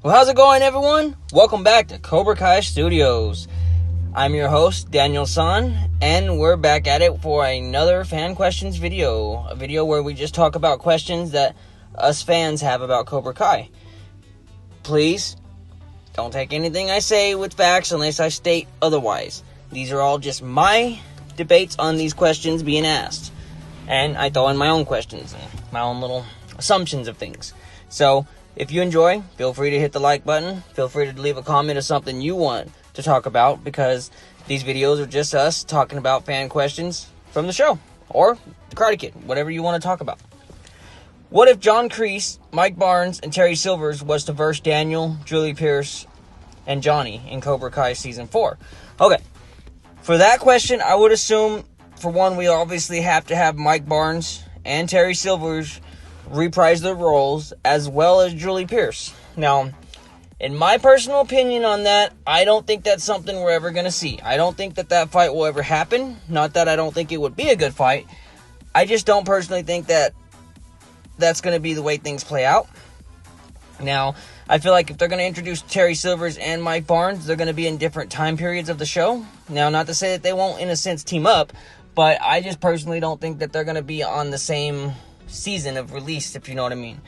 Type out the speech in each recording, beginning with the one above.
Well, how's it going, everyone? Welcome back to Cobra Kai Studios. I'm your host, Daniel San, and we're back at it for another fan questions video. A video where we just talk about questions that us fans have about Cobra Kai. Please, don't take anything I say with facts unless I state otherwise. These are all just my debates on these questions being asked. And I throw in my own questions and my own little assumptions of things. So, if you enjoy, feel free to hit the like button. Feel free to leave a comment of something you want to talk about, because these videos are just us talking about fan questions from the show or the Karate Kid, whatever you want to talk about. What if John Kreese, Mike Barnes, and Terry Silvers was to verse Daniel, Julie Pierce, and Johnny in Cobra Kai Season 4? Okay, for that question, I would assume, for one, we obviously have to have Mike Barnes and Terry Silvers reprise their roles, as well as Julie Pierce. Now, in my personal opinion on that, I don't think that's something we're ever going to see. I don't think that fight will ever happen. Not that I don't think it would be a good fight. I just don't personally think that that's going to be the way things play out. Now, I feel like if they're going to introduce Terry Silvers and Mike Barnes, they're going to be in different time periods of the show. Now, not to say that they won't, in a sense, team up, but I just personally don't think that they're going to be on the same season of release, if you know what I mean.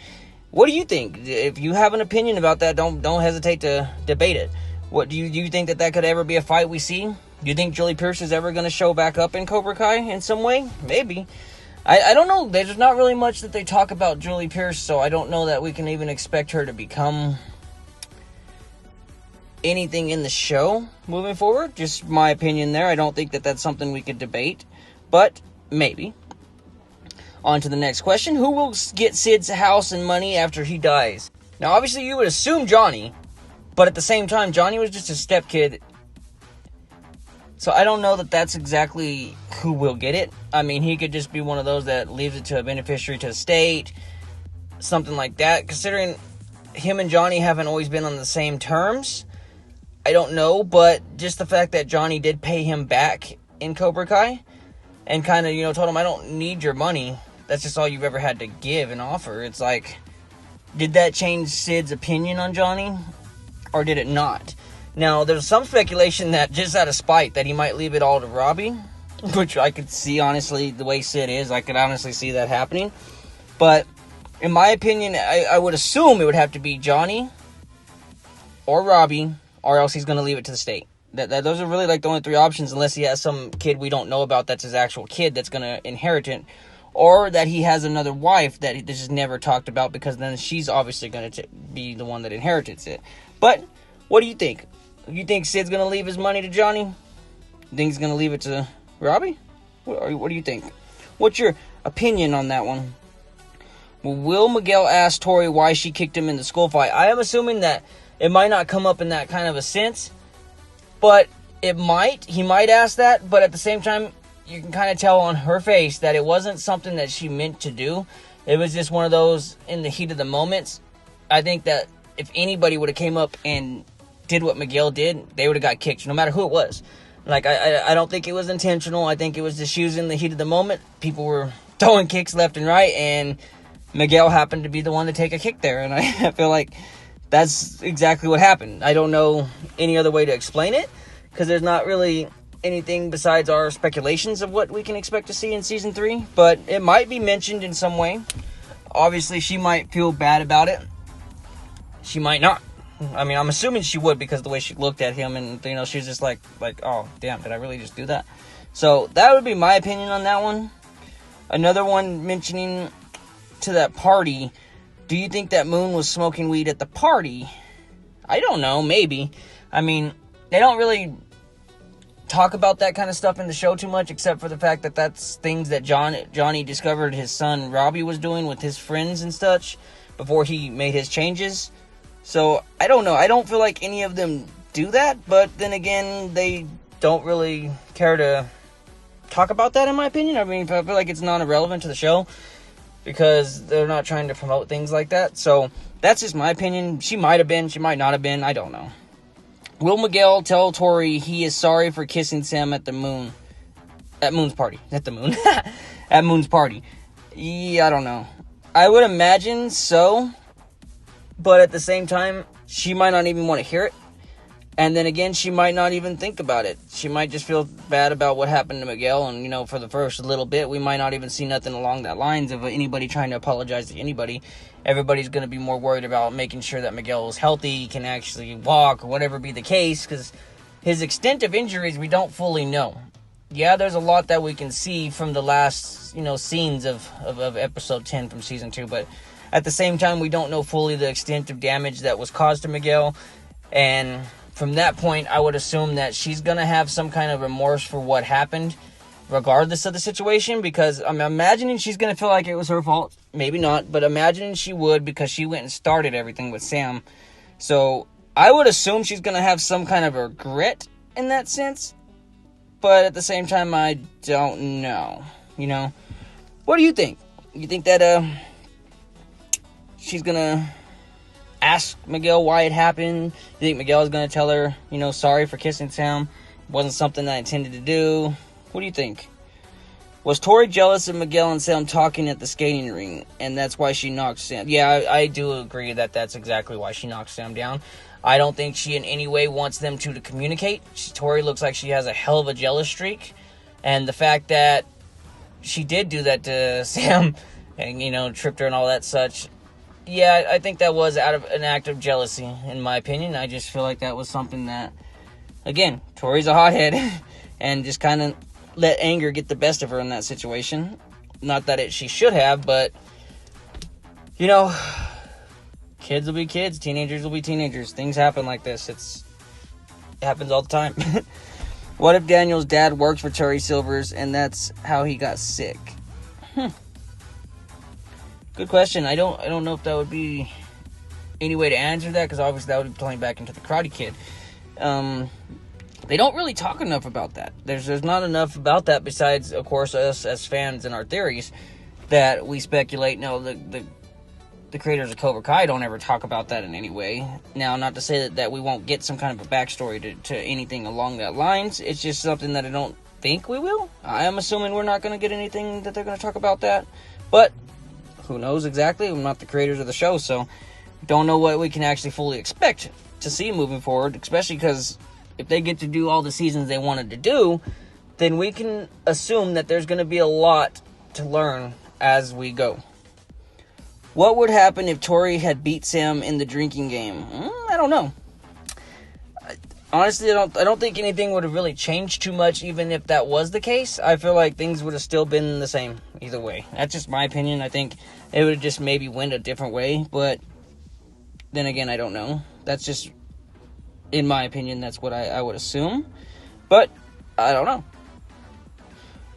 What do you think? If you have an opinion about that, don't hesitate to debate it. What do you think that could ever be a fight we see? Do you think Julie Pierce is ever going to show back up in Cobra Kai in some way? Maybe. I don't know. There's not really much that they talk about Julie Pierce, so I don't know that we can even expect her to become anything in the show moving forward. Just my opinion there. I don't think that that's something we could debate, but maybe. On to the next question. Who will get Sid's house and money after he dies? Now, obviously, you would assume Johnny, but at the same time, Johnny was just a stepkid. So I don't know that that's exactly who will get it. I mean, he could just be one of those that leaves it to a beneficiary to the state, something like that. Considering him and Johnny haven't always been on the same terms, I don't know. But just the fact that Johnny did pay him back in Cobra Kai and kind of, told him, I don't need your money. That's just all you've ever had to give and offer. It's like, did that change Sid's opinion on Johnny, or did it not? Now, there's some speculation that just out of spite that he might leave it all to Robbie, which I could see, honestly, the way Sid is, I could honestly see that happening. But in my opinion, I would assume it would have to be Johnny or Robbie, or else he's going to leave it to the state. Those are really like the only three options, unless he has some kid we don't know about that's his actual kid that's going to inherit it. Or that he has another wife that this is never talked about, because then she's obviously going to be the one that inherits it. But, what do you think? You think Sid's going to leave his money to Johnny? You think he's going to leave it to Robbie? What do you think? What's your opinion on that one? Well, will Miguel ask Tori why she kicked him in the school fight? I am assuming that it might not come up in that kind of a sense, but it might. He might ask that, but at the same time, you can kind of tell on her face that it wasn't something that she meant to do. It was just one of those in the heat of the moments. I think that if anybody would have came up and did what Miguel did, they would have got kicked, no matter who it was. Like, I don't think it was intentional. I think it was just she was in the heat of the moment. People were throwing kicks left and right, and Miguel happened to be the one to take a kick there. And I feel like that's exactly what happened. I don't know any other way to explain it, because there's not really anything besides our speculations of what we can expect to see in Season 3, but it might be mentioned in some way. Obviously, she might feel bad about it. She might not. I mean, I'm assuming she would, because the way she looked at him, and, she was just like, oh, damn, did I really just do that? So, that would be my opinion on that one. Another one mentioning to that party, do you think that Moon was smoking weed at the party? I don't know, maybe. I mean, they don't really talk about that kind of stuff in the show too much, except for the fact that that's things that Johnny discovered his son Robbie was doing with his friends and such before he made his changes. So I don't know. I don't feel like any of them do that, but then again, they don't really care to talk about that, in my opinion. I mean, I feel like it's non-irrelevant to the show, because they're not trying to promote things like that. So that's just my opinion. She might have been, she might not have been, I don't know. Will Miguel tell Tori he is sorry for kissing Sam at Moon's party? At the Moon. At Moon's party. Yeah, I don't know. I would imagine so, But at the same time, she might not even want to hear it. And then again, she might not even think about it. She might just feel bad about what happened to Miguel. And, you know, for the first little bit, we might not even see nothing along that lines of anybody trying to apologize to anybody. Everybody's going to be more worried about making sure that Miguel is healthy, can actually walk, or whatever be the case. Because his extent of injuries, we don't fully know. Yeah, there's a lot that we can see from the last, you know, scenes of episode 10 from season 2. But at the same time, we don't know fully the extent of damage that was caused to Miguel. And from that point, I would assume that she's going to have some kind of remorse for what happened, regardless of the situation, because I'm imagining she's going to feel like it was her fault. Maybe not, but imagining she would, because she went and started everything with Sam. So I would assume she's going to have some kind of regret in that sense, but at the same time, I don't know. You know, what do you think? You think that she's going to ask Miguel why it happened? You think Miguel is going to tell her, you know, sorry for kissing Sam? It wasn't something I intended to do. What do you think? Was Tori jealous of Miguel and Sam talking at the skating ring, and that's why she knocked Sam? Yeah, I do agree that that's exactly why she knocked Sam down. I don't think she in any way wants them to communicate. Tori looks like she has a hell of a jealous streak, and the fact that she did do that to Sam and, you know, tripped her and all that such, yeah, I think that was out of an act of jealousy, in my opinion. I just feel like that was something that, again, Tori's a hothead, and just kind of let anger get the best of her in that situation. Not that she should have, but, you know, kids will be kids, teenagers will be teenagers. Things happen like this. It happens all the time. What if Daniel's dad works for Terry Silvers, and that's how he got sick? Good question. I don't know if that would be any way to answer that, because obviously that would be playing back into the Karate Kid. They don't really talk enough about that. There's not enough about that besides, of course, us as fans and our theories that we speculate. No, the creators of Cobra Kai don't ever talk about that in any way. Now, not to say that we won't get some kind of a backstory to anything along that lines. It's just something that I don't think we will. I am assuming we're not going to get anything that they're going to talk about that. But who knows exactly? I'm not the creators of the show, so don't know what we can actually fully expect to see moving forward, especially because if they get to do all the seasons they wanted to do, then we can assume that there's going to be a lot to learn as we go. What would happen if Tori had beat Sam in the drinking game? I don't know. Honestly, I don't think anything would have really changed too much, even if that was the case. I feel like things would have still been the same either way. That's just my opinion. I think it would have just maybe went a different way, but then again, I don't know. That's just, in my opinion, that's what I would assume, but I don't know.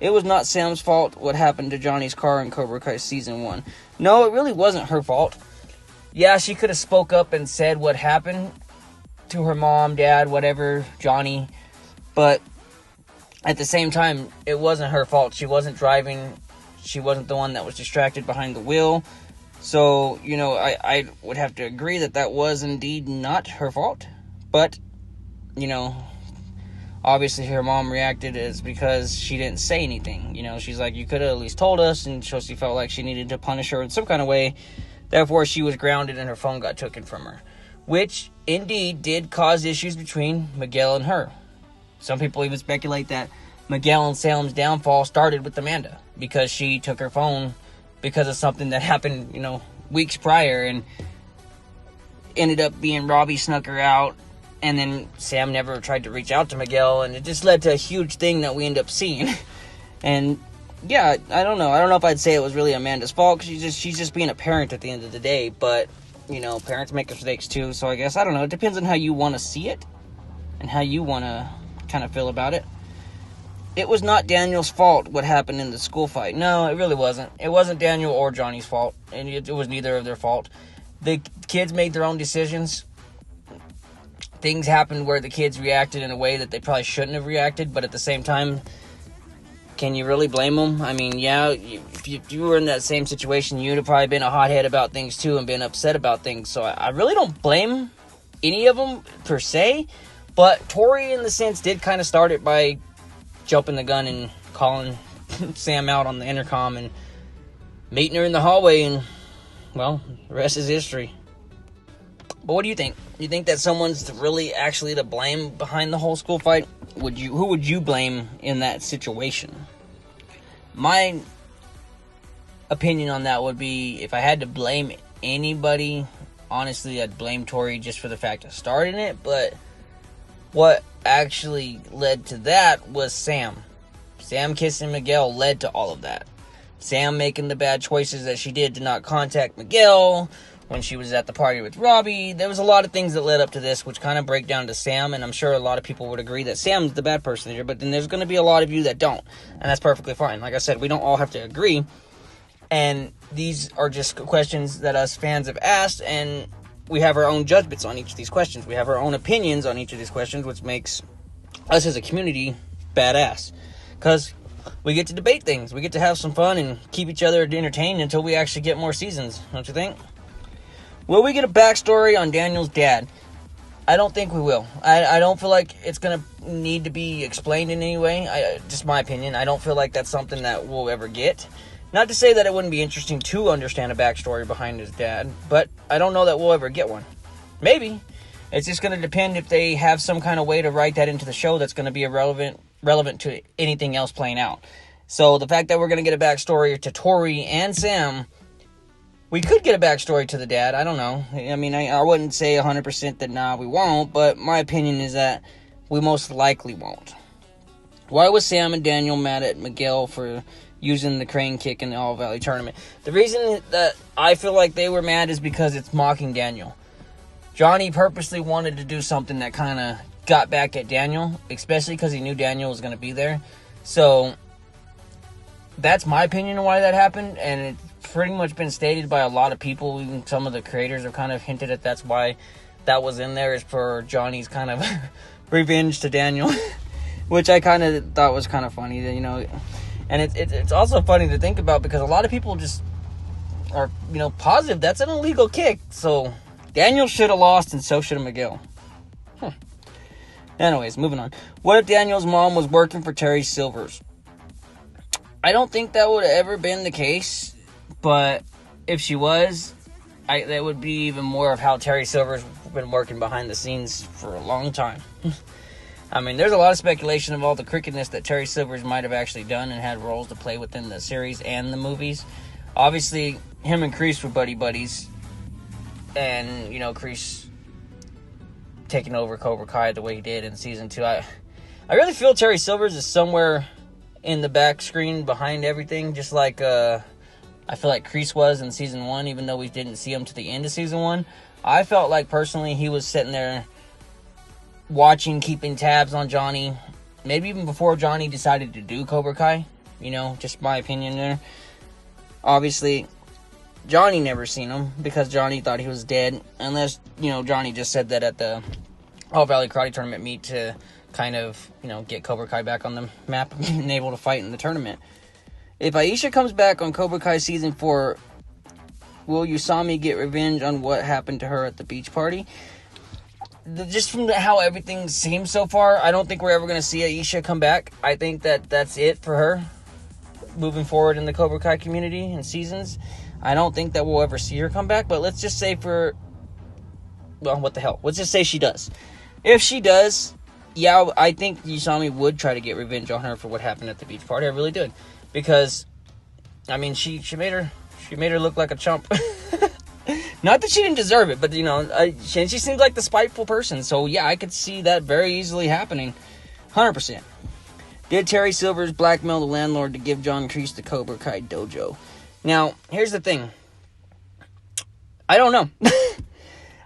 It was not Sam's fault what happened to Johnny's car in Cobra Kai Season 1. No, it really wasn't her fault. Yeah, she could have spoke up and said what happened to her mom, dad, whatever, Johnny, but at the same time, it wasn't her fault. She wasn't driving. She wasn't the one that was distracted behind the wheel. So, you know, I would have to agree that was indeed not her fault. But, you know, obviously her mom reacted as because she didn't say anything. You know, she's like, you could have at least told us, and so she felt like she needed to punish her in some kind of way. Therefore, she was grounded and her phone got taken from her, which indeed did cause issues between Miguel and her. Some people even speculate that Miguel and Salem's downfall started with Amanda because she took her phone because of something that happened, you know, weeks prior, and ended up being Robbie snuck her out, and then Sam never tried to reach out to Miguel, and it just led to a huge thing that we end up seeing. And yeah, I don't know if I'd say it was really Amanda's fault, because she's just being a parent at the end of the day, but, you know, parents make mistakes too, so I guess, I don't know, it depends on how you want to see it, and how you want to kind of feel about it. It was not Daniel's fault what happened in the school fight. No, it really wasn't. It wasn't Daniel or Johnny's fault, and it was neither of their fault. The kids made their own decisions. Things happened where the kids reacted in a way that they probably shouldn't have reacted, but at the same time, can you really blame them? I mean, yeah, if you were in that same situation, you'd have probably been a hothead about things too and been upset about things. So I really don't blame any of them per se, but Tori, in the sense, did kind of start it by jumping the gun and calling Sam out on the intercom and meeting her in the hallway, and, well, the rest is history. But what do you think? Do you think that someone's really actually to blame behind the whole school fight? Who would you blame in that situation? My opinion on that would be, if I had to blame anybody, honestly, I'd blame Tori just for the fact of starting it. But what actually led to that was Sam. Sam kissing Miguel led to all of that. Sam making the bad choices that she did to not contact Miguel when she was at the party with Robbie. There was a lot of things that led up to this, which kind of break down to Sam, and I'm sure a lot of people would agree that Sam's the bad person here, but then there's going to be a lot of you that don't, and that's perfectly fine. Like I said, we don't all have to agree, and these are just questions that us fans have asked, and we have our own judgments on each of these questions. We have our own opinions on each of these questions, which makes us as a community badass, because we get to debate things. We get to have some fun and keep each other entertained until we actually get more seasons, don't you think? Will we get a backstory on Daniel's dad? I don't think we will. I don't feel like it's going to need to be explained in any way. Just my opinion. I don't feel like that's something that we'll ever get. Not to say that it wouldn't be interesting to understand a backstory behind his dad, but I don't know that we'll ever get one. Maybe. It's just going to depend if they have some kind of way to write that into the show that's going to be relevant to anything else playing out. So the fact that we're going to get a backstory to Tori and Sam, we could get a backstory to the dad. I don't know. I mean, I wouldn't say 100% that we won't, but my opinion is that we most likely won't. Why was Sam and Daniel mad at Miguel for using the crane kick in the All Valley tournament? The reason that I feel like they were mad is because it's mocking Daniel. Johnny purposely wanted to do something that kind of got back at Daniel, especially because he knew Daniel was going to be there. So that's my opinion on why that happened, and it's pretty much been stated by a lot of people. Even some of the creators have kind of hinted at that's why that was in there, is for Johnny's kind of revenge to Daniel, which I kind of thought was kind of funny, you know. And it's also funny to think about because a lot of people just are, you know, positive that's an illegal kick. So Daniel should have lost, and so should have Miguel. Anyways, moving on. What if Daniel's mom was working for Terry Silvers? I don't think that would have ever been the case, but if she was, that would be even more of how Terry Silver's been working behind the scenes for a long time. I mean, there's a lot of speculation of all the crookedness that Terry Silvers might have actually done and had roles to play within the series and the movies. Obviously, him and Kreese were buddies, and, you know, Kreese taking over Cobra Kai the way he did in season 2. I really feel Terry Silvers is somewhere in the back screen behind everything, just like I feel like Kreese was in season 1, even though we didn't see him to the end of season 1. I felt like personally he was sitting there watching, keeping tabs on Johnny, maybe even before Johnny decided to do Cobra Kai. You know, just my opinion there. Obviously, Johnny never seen him because Johnny thought he was dead, unless, you know, Johnny just said that at the All Valley Karate Tournament meet to kind of, you know, get Cobra Kai back on the map and able to fight in the tournament. If Aisha comes back on Cobra Kai Season 4, will Usami get revenge on what happened to her at the beach party? Just from how everything seems so far, I don't think we're ever going to see Aisha come back. I think that that's it for her moving forward in the Cobra Kai community and seasons. I don't think that we'll ever see her come back, but let's just say what the hell? Let's just say she does. If she does, yeah, I think Usami would try to get revenge on her for what happened at the beach party. I really did. Because, I mean, she made her look like a chump. Not that she didn't deserve it, but, you know, she seems like the spiteful person. So, yeah, I could see that very easily happening. 100%. Did Terry Silvers blackmail the landlord to give John Kreese the Cobra Kai dojo? Now, here's the thing. I don't know.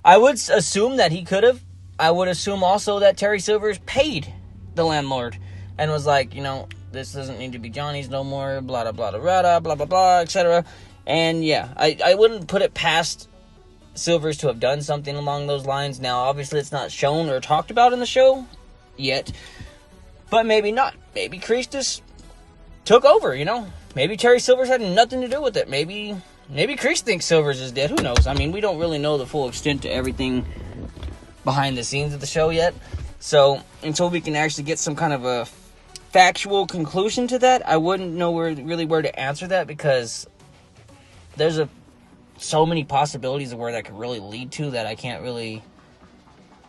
I would assume that he could have. I would assume also that Terry Silvers paid the landlord and was like, you know, this doesn't need to be Johnny's no more, blah, blah, blah, blah, blah, blah, blah, etc. And, yeah, I wouldn't put it past Silvers to have done something along those lines. Now, obviously, it's not shown or talked about in the show yet, but maybe not. Maybe Kreese just took over, you know? Maybe Terry Silvers had nothing to do with it. Maybe Kreese thinks Silvers is dead. Who knows? I mean, we don't really know the full extent to everything behind the scenes of the show yet. So, until we can actually get some kind of a factual conclusion to that, I wouldn't know where to answer that, because there's a so many possibilities of where that could really lead to that I can't really...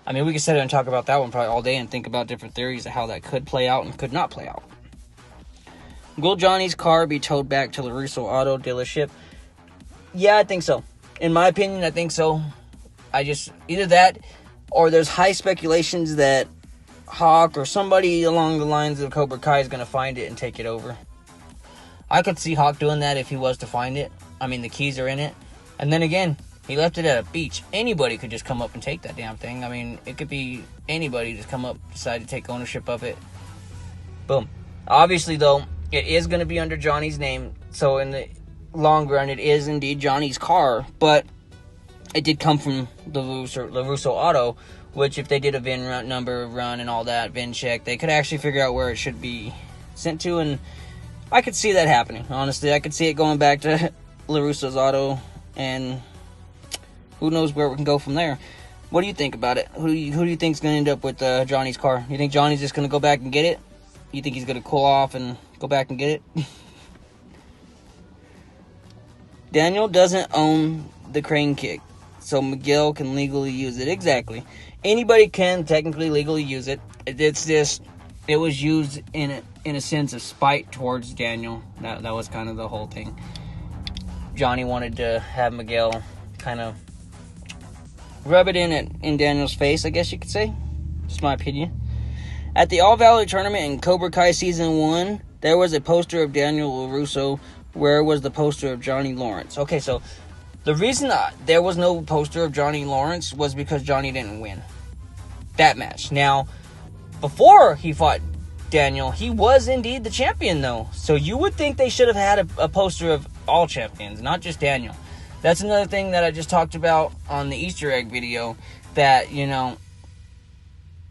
I mean, we could sit here and talk about that one probably all day and think about different theories of how that could play out and could not play out. Will Johnny's car be towed back to LaRusso Auto Dealership? Yeah, I think so. In my opinion, I think so. Either that, or there's high speculations that Hawk or somebody along the lines of Cobra Kai is going to find it and take it over. I could see Hawk doing that if he was to find it. I mean, the keys are in it. And then again, he left it at a beach. Anybody could just come up and take that damn thing. I mean, it could be anybody just come up, decide to take ownership of it. Boom. Obviously, though, it is going to be under Johnny's name. So in the long run, it is indeed Johnny's car. But it did come from LaRusso Auto, which if they did a VIN number run and all that, VIN check, they could actually figure out where it should be sent to. And I could see that happening, honestly. I could see it going back to LaRusso's Auto, and who knows where we can go from there. What do you think about it? Who do you think is going to end up with Johnny's car? You think Johnny's just going to go back and get it? You think he's going to cool off and go back and get it? Daniel doesn't own the crane kick, so Miguel can legally use it. Exactly. Anybody can technically legally use it. It's just, it was used in a sense of spite towards Daniel. That was kind of the whole thing. Johnny wanted to have Miguel kind of rub it in Daniel's face, I guess you could say. Just my opinion. At the All Valley Tournament in Cobra Kai Season 1, there was a poster of Daniel LaRusso. Where was the poster of Johnny Lawrence? Okay, so the reason there was no poster of Johnny Lawrence was because Johnny didn't win that match. Now, before he fought Daniel, he was indeed the champion, though. So you would think they should have had a poster of all champions, not just Daniel. That's another thing that I just talked about on the Easter egg video, that, you know,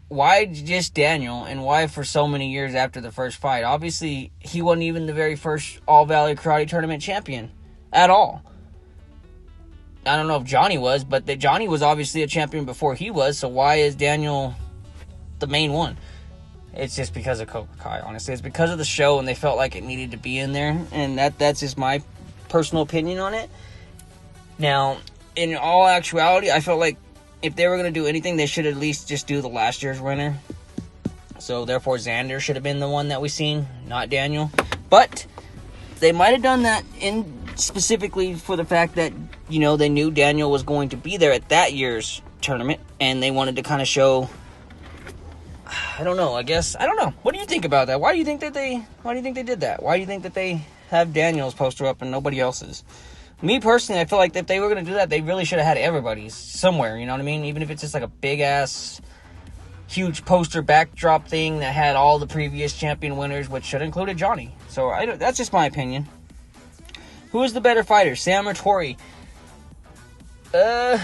why just Daniel, and why for so many years after the first fight? Obviously, he wasn't even the very first All-Valley Karate Tournament champion at all. I don't know if Johnny was, but Johnny was obviously a champion before he was, so why is Daniel the main one? It's just because of Cobra Kai, honestly. It's because of the show, and they felt like it needed to be in there, and that's just my personal opinion on it. Now, in all actuality, I felt like if they were going to do anything, they should at least just do the last year's winner. So, therefore, Xander should have been the one that we seen, not Daniel. But they might have done that specifically for the fact that, you know, they knew Daniel was going to be there at that year's tournament, and they wanted to kind of show... I don't know, I don't know. What do you think about that? Why do you think they did that? Why do you think that they have Daniel's poster up and nobody else's? Me personally, I feel like if they were going to do that, they really should have had everybody's somewhere, you know what I mean? Even if it's just like a big-ass, huge poster backdrop thing that had all the previous champion winners, which should have included Johnny. So, that's just my opinion. Who is the better fighter, Sam or Tori? I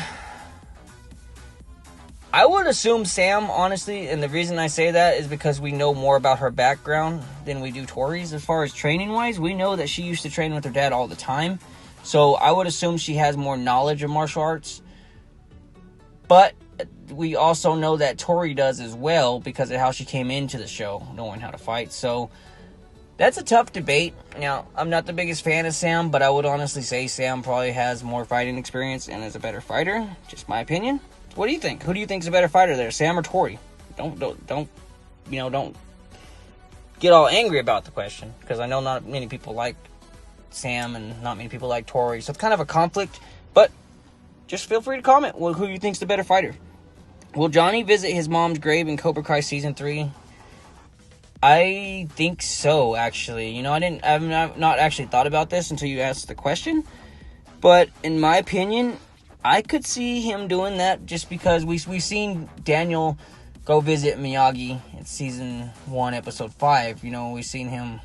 would assume Sam, honestly, and the reason I say that is because we know more about her background than we do Tori's. As far as training-wise, we know that she used to train with her dad all the time. So I would assume she has more knowledge of martial arts. But we also know that Tori does as well because of how she came into the show, knowing how to fight. So that's a tough debate. Now, I'm not the biggest fan of Sam, but I would honestly say Sam probably has more fighting experience and is a better fighter. Just my opinion. What do you think? Who do you think is a better fighter there, Sam or Tori? Don't get all angry about the question, because I know not many people like Sam and not many people like Tori, so it's kind of a conflict. But just feel free to comment who you think's the better fighter. Will Johnny visit his mom's grave in Cobra Kai Season 3? I think so, actually. You know, I've not actually thought about this until you asked the question, but in my opinion, I could see him doing that just because we've seen Daniel go visit Miyagi in Season 1, Episode 5. You know, we've seen him...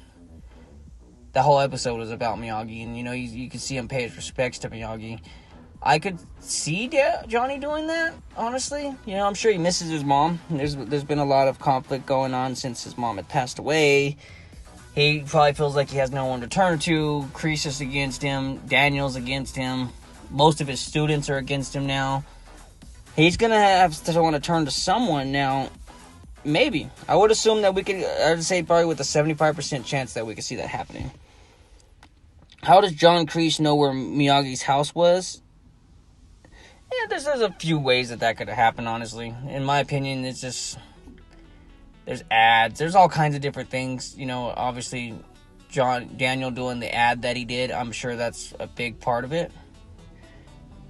The whole episode was about Miyagi, and, you know, you could see him pay his respects to Miyagi. I could see Johnny doing that, honestly. You know, I'm sure he misses his mom. There's been a lot of conflict going on since his mom had passed away. He probably feels like he has no one to turn to. Kreese is against him. Daniel's against him. Most of his students are against him now. He's going to have to want to turn to someone now. Maybe. I would assume that I would say probably with a 75% chance that we could see that happening. How does John Kreese know where Miyagi's house was? Yeah, there's a few ways that could happen, honestly. In my opinion, it's just, there's ads. There's all kinds of different things. You know, obviously, Daniel doing the ad that he did, I'm sure that's a big part of it.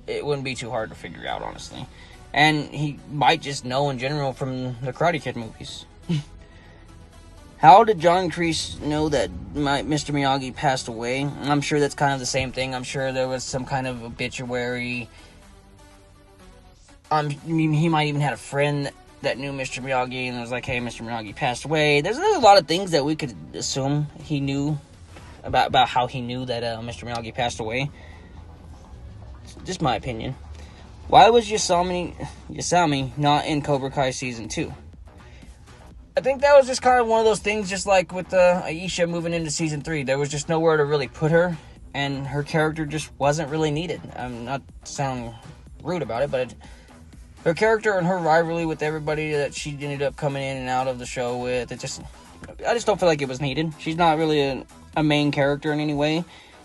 It wouldn't be too hard to figure out, honestly. And he might just know in general from the Karate Kid movies. How did John Kreese know that Mr. Miyagi passed away? I'm sure that's kind of the same thing. I'm sure there was some kind of obituary. He might even had a friend that knew Mr. Miyagi and was like, hey, Mr. Miyagi passed away. There's a lot of things that we could assume he knew about how he knew that Mr. Miyagi passed away. Just my opinion. Why was Yasami not in Cobra Kai Season 2? I think that was just kind of one of those things, just like with Aisha moving into Season 3. There was just nowhere to really put her, and her character just wasn't really needed. I'm not sounding rude about it, but her character and her rivalry with everybody that she ended up coming in and out of the show with, I just don't feel like it was needed. She's not really a main character in any way,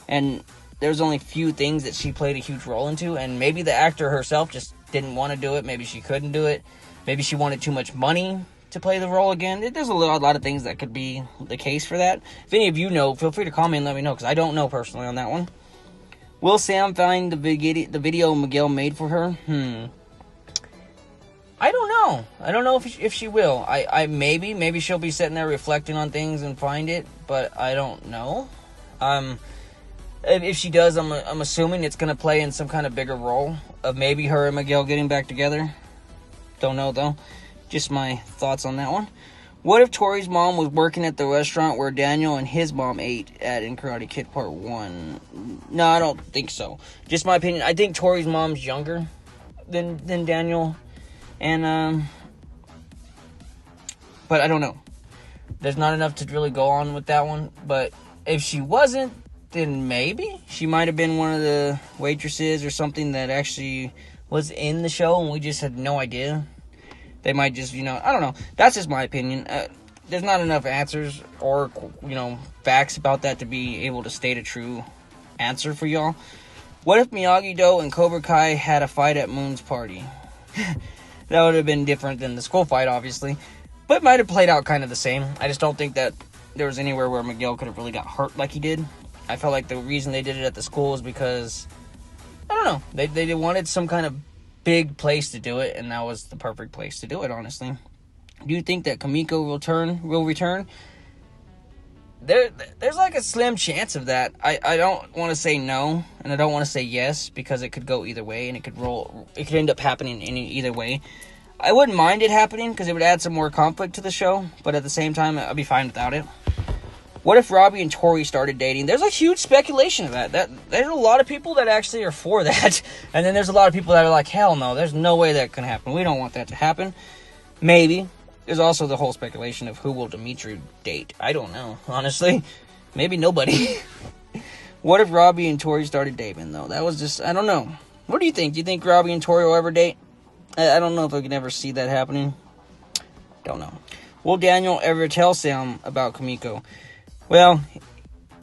and there's only few things that she played a huge role into, and maybe the actor herself just didn't want to do it. Maybe she couldn't do it. Maybe she wanted too much money to play the role again. There's a lot of things that could be the case for that. If any of you know, feel free to comment and let me know, because I don't know personally on that one. Will Sam find the video Miguel made for her? I don't know. I don't know if she will. Maybe she'll be sitting there reflecting on things and find it, but I don't know. If she does, I'm assuming it's going to play in some kind of bigger role of maybe her and Miguel getting back together. Don't know, though. Just my thoughts on that one. What if Tori's mom was working at the restaurant where Daniel and his mom ate at in Karate Kid Part 1? No, I don't think so. Just my opinion. I think Tori's mom's younger than Daniel. And, but I don't know. There's not enough to really go on with that one. But if she wasn't, then maybe she might have been one of the waitresses or something that actually was in the show and we just had no idea. They might just, I don't know. That's just my opinion. There's not enough answers or, facts about that to be able to state a true answer for y'all. What if Miyagi-Do and Cobra Kai had a fight at Moon's party? That would have been different than the school fight, obviously. But it might have played out kind of the same. I just don't think that there was anywhere where Miguel could have really got hurt like he did. I felt like the reason they did it at the school is because, I don't know, they wanted some kind of big place to do it, and that was the perfect place to do it, honestly. Do you think that Kamiko will return? There's like a slim chance of that. I don't want to say no, and I don't want to say yes, because it could go either way, and it could end up happening in either way. I wouldn't mind it happening, because it would add some more conflict to the show, but at the same time, I'd be fine without it. What if Robbie and Tori started dating? There's a huge speculation of that. There's a lot of people that actually are for that. And then there's a lot of people that are like, hell no, there's no way that can happen. We don't want that to happen. Maybe. There's also the whole speculation of who will Dimitri date. I don't know, honestly. Maybe nobody. What if Robbie and Tori started dating, though? That was just, I don't know. What do you think? Do you think Robbie and Tori will ever date? I don't know if I can ever see that happening. Don't know. Will Daniel ever tell Sam about Kamiko? Well,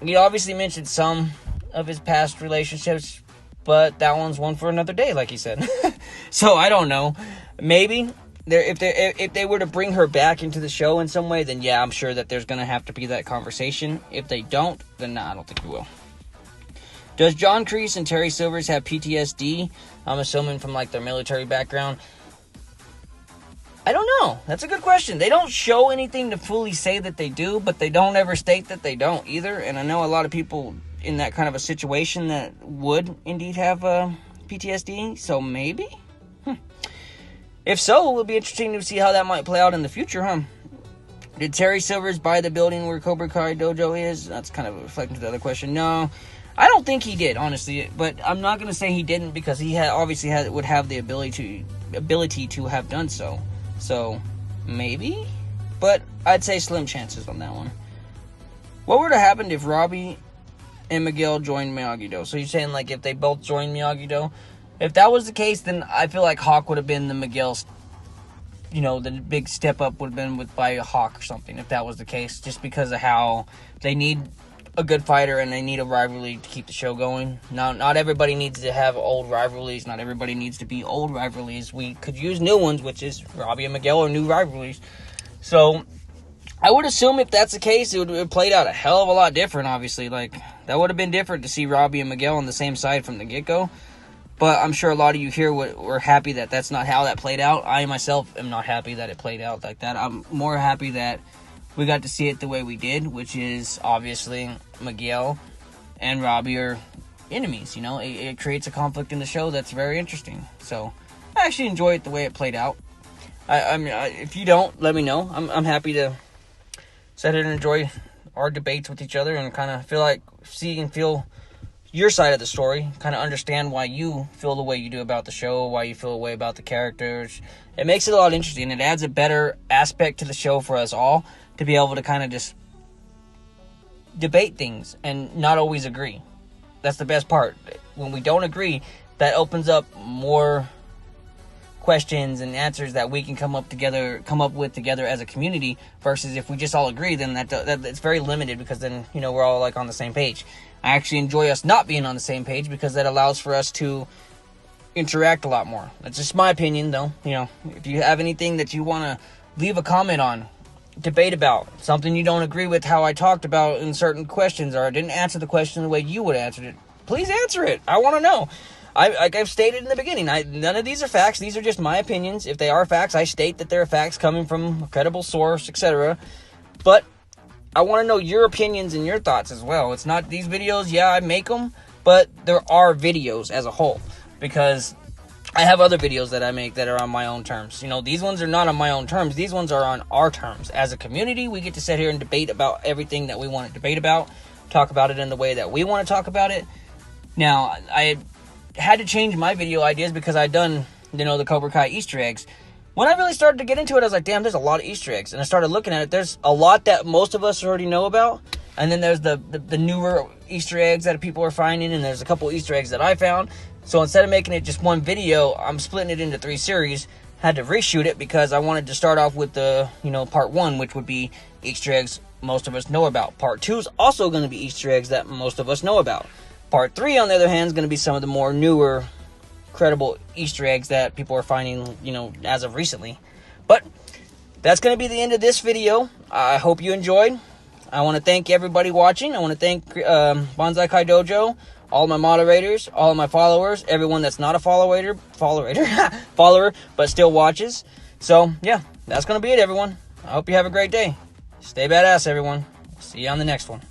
he obviously mentioned some of his past relationships, but that one's one for another day, like he said. So, I don't know. Maybe, if they were to bring her back into the show in some way, then yeah, I'm sure that there's going to have to be that conversation. If they don't, then nah, I don't think we will. Does John Kreese and Terry Silvers have PTSD? I'm assuming from, their military background. I don't know. That's a good question. They don't show anything to fully say that they do, but they don't ever state that they don't either. And I know a lot of people in that kind of a situation that would indeed have PTSD, so maybe? If so, it would be interesting to see how that might play out in the future, Did Terry Silvers buy the building where Cobra Kai Dojo is? That's kind of reflecting to the other question. No, I don't think he did, honestly. But I'm not going to say he didn't, because he would have the ability to have done so. So, maybe? But I'd say slim chances on that one. What would have happened if Robbie and Miguel joined Miyagi-Do? So you're saying, if they both joined Miyagi-Do? If that was the case, then I feel like Hawk would have been the Miguel's, the big step up would have been by Hawk or something, if that was the case. Just because of how they need a good fighter, and they need a rivalry to keep the show going. Now, not everybody needs to have old rivalries. Not everybody needs to be old rivalries. We could use new ones, which is Robbie and Miguel are new rivalries. So I would assume if that's the case, it would have played out a hell of a lot different, obviously. Like, that would have been different to see Robbie and Miguel on the same side from the get-go. But I'm sure a lot of you here were happy that that's not how that played out. I myself am not happy that it played out like that. I'm more happy that we got to see it the way we did, which is obviously Miguel and Robbie are enemies. You know, it creates a conflict in the show that's very interesting. So I actually enjoy it the way it played out. I mean, if you don't, let me know. I'm happy to sit here and enjoy our debates with each other and kind of feel your side of the story, kind of understand why you feel the way you do about the show, why you feel the way about the characters. It makes it a lot interesting. It adds a better aspect to the show for us all to be able to kind of just debate things and not always agree. That's the best part. When we don't agree, that opens up more questions and answers that we can come up with together as a community, versus if we just all agree, then that it's very limited, because then, you know, we're all like on the same page. I actually enjoy us not being on the same page, because that allows for us to interact a lot more. That's just my opinion, though. You know, if you have anything that you want to leave a comment on, debate about, something you don't agree with how I talked about in certain questions, or I didn't answer the question the way you would have answered it, please answer it. I want to know. Like I've stated in the beginning, none of these are facts. These are just my opinions. If they are facts, I state that they're facts coming from a credible source, etc. But I want to know your opinions and your thoughts as well. It's not these videos, yeah, I make them, but there are videos as a whole, because I have other videos that I make that are on my own terms. You know, these ones are not on my own terms. These ones are on our terms. As a community, we get to sit here and debate about everything that we want to debate about, talk about it in the way that we want to talk about it. Now, I had to change my video ideas because I'd done, you know, the Cobra Kai Easter eggs. When I really started to get into it, I was like, damn, there's a lot of Easter eggs. And I started looking at it. There's a lot that most of us already know about. And then there's the newer Easter eggs that people are finding. And there's a couple Easter eggs that I found. So instead of making it just one video, I'm splitting it into 3 series. Had to reshoot it because I wanted to start off with the, you know, part 1, which would be Easter eggs most of us know about. Part 2 is also going to be Easter eggs that most of us know about. Part 3, on the other hand, is going to be some of the more newer, credible Easter eggs that people are finding, you know, as of recently. But that's going to be the end of this video. I hope you enjoyed. I want to thank everybody watching. I want to thank Bonsai Kai Dojo, all my moderators, all of my followers, everyone that's not a follower, but still watches. So, yeah, that's going to be it, everyone. I hope you have a great day. Stay badass, everyone. See you on the next one.